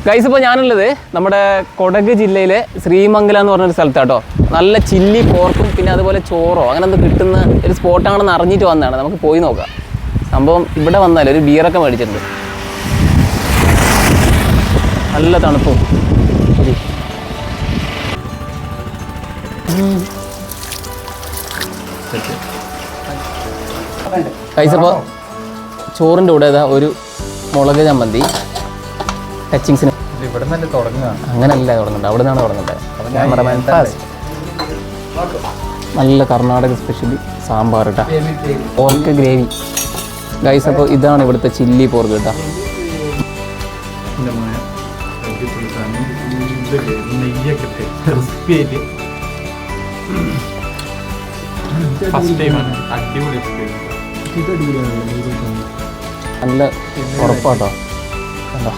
Guys, ഇപ്പോൾ ഞാനുള്ളത് നമ്മുടെ കൊടക് ജില്ലയിലെ ശ്രീമംഗലം എന്ന് പറഞ്ഞൊരു സ്ഥലത്താട്ടോ. നല്ല ചില്ലി പോർക്കും പിന്നെ അതുപോലെ ചോറോ അങ്ങനെ എന്ത് കിട്ടുന്ന ഒരു സ്പോട്ടാണെന്ന് അറിഞ്ഞിട്ട് വന്നതാണ്. നമുക്ക് പോയി നോക്കാം. സംഭവം ഇവിടെ വന്നാൽ ഒരു ബിയറൊക്കെ മേടിച്ചിട്ടുണ്ട്. നല്ല തണുപ്പും. ഗൈസ്, അപ്പോൾ ചോറിൻ്റെ കൂടെ ഇതാ ഒരു മുളക് ചമ്മന്തി ടച്ചിങ്സിന്. ഇവിടെ നല്ല തുടങ്ങുകയാണ്. അങ്ങനെയല്ല തുടങ്ങുന്നുണ്ട്, അവിടെ നിന്നാണ് തുടങ്ങുന്നത്. Cameraman fast. നല്ല കർണാടക സ്പെഷ്യലി സാമ്പാർ കേട്ടോ, പോർക്ക് ഗ്രേവി. ഗൈസ്, അപ്പോൾ ഇതാണ് ഇവിടുത്തെ ചില്ലി പോർക്ക് കേട്ടോ. നല്ല ഉറപ്പാട്ടോ. കണ്ടോ